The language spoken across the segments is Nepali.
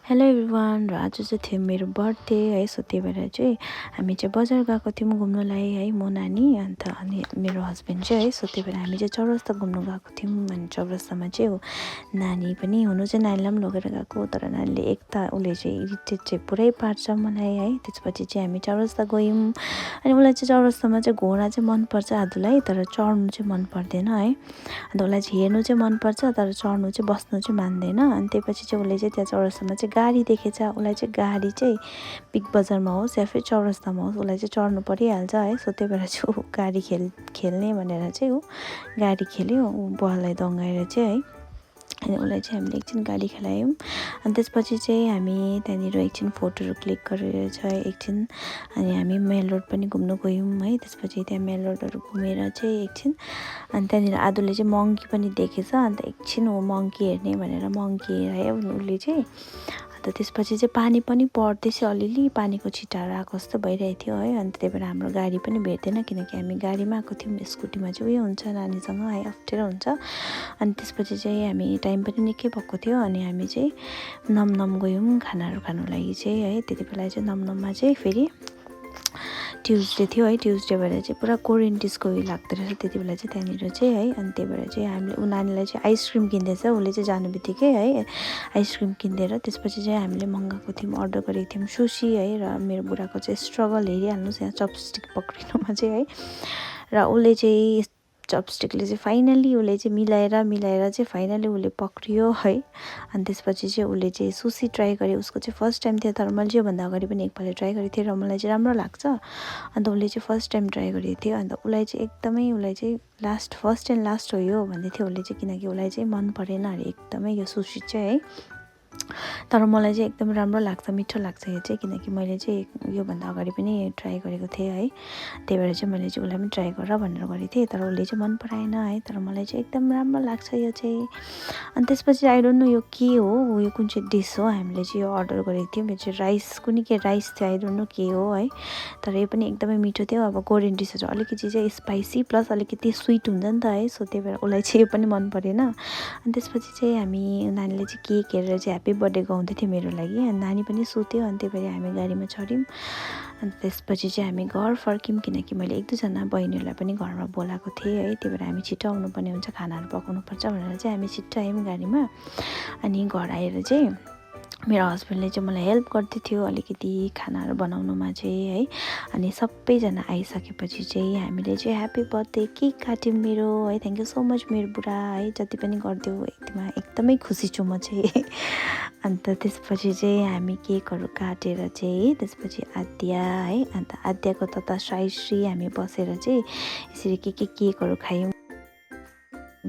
Hello everyone. र आज चाहिँ थियो मेरो बर्थडे है। सो त्यही भएर चाहिँ हामी चाहिँ बजार गएको थियौँ घुम्नलाई है, म नानी अनि मेरो हस्बेन्ड चाहिँ है। सो त्यही भएर हामी चाहिँ चौरस्ता घुम्नु गएको थियौँ। अनि चौरस्तामा चाहिँ हो नानी पनि हुनु चाहिँ नानीलाई पनि लगेर गएको, तर नानीले एक त उसले चाहिँ इरिटेट चाहिँ पुरै पार्छ मलाई है। त्यसपछि चाहिँ हामी चौरस्ता गयौँ। अनि उसलाई चाहिँ चौरस्तामा चाहिँ घोडा चाहिँ मनपर्छ आधुलाई, तर चढ्नु चाहिँ मन पर्दैन है। अन्त उसलाई चाहिँ हेर्नु चाहिँ मनपर्छ, तर चढ्नु चाहिँ बस्नु चाहिँ मान्दैन। अनि त्यसपछि चाहिँ उसले चाहिँ त्यहाँ चौरस्तामा चाहिँ गाडी देखेछ। उसलाई चाहिँ गाडी चाहिँ बिग बजारमा होस् या फिर चौरस्तामा होस् उसलाई चाहिँ चढ्नु परिहाल्छ है। सो त्यही भएर चाहिँ ऊ गाडी खेल्ने भनेर चाहिँ ऊ गाडी खेल्यो बुवालाई दङ्गाएर चाहिँ है। अनि उसलाई चाहिँ हामीले एकछिन गाडी खेलायौँ। अनि त्यसपछि चाहिँ हामी त्यहाँनिर एकछिन फोटोहरू क्लिक गरेर चाहिँ एकछिन अनि हामी मेल रोड पनि घुम्नु गयौँ है। त्यसपछि त्यहाँ मेल रोडहरू घुमेर चाहिँ एकछिन अनि त्यहाँनिर आदुले चाहिँ मङ्की पनि देखेछ। अन्त एकछिन ऊ मङ्की हेर्ने भनेर मङ्की हेरायो उसले चाहिँ। अन्त त्यसपछि चाहिँ पानी पनि पर्दैछ, अलिअलि पानीको छिटाहरू आएको जस्तो भइरहेको थियो है। अन्त त्यही भएर हाम्रो गाडी पनि भेट्दैन, किनकि हामी गाडीमा आएको थियौँ। स्कुटीमा चाहिँ उयो हुन्छ नानीसँग है, अप्ठ्यारो हुन्छ। अनि त्यसपछि चाहिँ हामी टाइम पनि निकै भएको थियो। अनि हामी चाहिँ नमनम गयौँ खानाहरू खानु लागि चाहिँ है। त्यति बेला चाहिँ नमनममा चाहिँ फेरि ट्युसडे थियो है। ट्युसडे भएर चाहिँ पुरा कोरियन डिसको उयो लाग्दो रहेछ त्यति बेला चाहिँ त्यहाँनिर चाहिँ है। अनि त्यही भएर चाहिँ हामीले ऊ नानीलाई चाहिँ आइसक्रिम किन्दैछ, उसले चाहिँ जानु बित्तिकै है आइसक्रिम किनिदिएर त्यसपछि चाहिँ हामीले मगाएको थियौँ, अर्डर गरेको थियौँ सुसी है। र मेरो बुढाको चाहिँ स्ट्रगल हेरिहाल्नुहोस् यहाँ चपस्टिक पक्रिनुमा चाहिँ है। र उसले चाहिँ चपस्टिकले चाहिँ फाइनली उसले चाहिँ मिलाएर चाहिँ फाइनली उसले पक्रियो है। अनि त्यसपछि चाहिँ उसले चाहिँ सुसी ट्राई गर्यो। उसको चाहिँ फर्स्ट टाइम थियो, तर मैले चाहिँ योभन्दा अगाडि पनि एकपल्ट ट्राई गरेको थिएँ र मलाई चाहिँ राम्रो लाग्छ। अन्त उसले चाहिँ फर्स्ट टाइम ट्राई गरेको थियो। अन्त उसलाई चाहिँ एकदमै उसलाई चाहिँ फर्स्ट एन्ड लास्ट हो यो भन्दै थियो उसले चाहिँ, किनकि उसलाई चाहिँ मन परेन अरे एकदमै यो सुसी चाहिँ है। तर मलाई चाहिँ एकदम राम्रो लाग्छ, मिठो लाग्छ यो चाहिँ, किनकि मैले चाहिँ योभन्दा अगाडि पनि ट्राई गरेको थिएँ है। त्यही भएर चाहिँ मैले चाहिँ उसलाई पनि ट्राई गर भनेर गरेको थिएँ, तर उसले चाहिँ मन पराएन है। तर मलाई चाहिँ एकदम राम्रो लाग्छ यो चाहिँ। अनि त्यसपछि आई डोन्ट नो यो के हो, यो कुन चाहिँ डिस हो। हामीले चाहिँ यो अर्डर गरेको थियौँ, यो चाहिँ राइस कुनै के राइस थियो, आई डोन्ट नो के हो है। तर यो पनि एकदमै मिठो थियो। अब कोरियन डिसहरू अलिकति चाहिँ स्पाइसी प्लस अलिकति स्विट हुन्छ नि त है। सो त्यही भएर उसलाई चाहिँ यो पनि मन परेन। अनि त्यसपछि चाहिँ हामी नानीले चाहिँ केक हेरेर चाहिँ ह्याप्पी बर्थडे गाउँदै थियो मेरो लागि। अनि नानी पनि सुत्यो। अनि त्यही भएर हामी गाडीमा चढ्यौँ। अनि त्यसपछि चाहिँ हामी घर फर्क्यौँ, किनकि मैले एक दुईजना बहिनीहरूलाई पनि घरमा बोलाएको थिएँ है। त्यही भएर हामी छिटो आउनुपर्ने हुन्छ, खानाहरू पकाउनुपर्छ भनेर चाहिँ हामी छिट्टो आयौँ गाडीमा। अनि घर आएर चाहिँ मेरो हस्बेन्डले चाहिँ मलाई हेल्प गर्दै थियो अलिकति खानाहरू बनाउनुमा चाहिँ है। अनि सबैजना आइसकेपछि चाहिँ हामीले चाहिँ ह्याप्पी बर्थडे केक काट्यौँ मेरो है। थ्याङ्क यू सो मच मेरो बुढा है, जति पनि गरिदियो एकदमै खुसी छु म चाहिँ। अन्त त्यसपछि चाहिँ हामी केकहरू काटेर चाहिँ त्यसपछि आद्या है, अन्त आद्याको तता साइश्री हामी बसेर चाहिँ यसरी केकहरू खायौँ,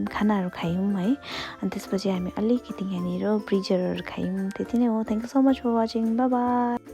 खानाहरू खायौँ है। अनि त्यसपछि हामी अलिकति यहाँनिर ब्रिजरहरू खायौँ। त्यति नै हो। Thank you so much for watching. Bye by.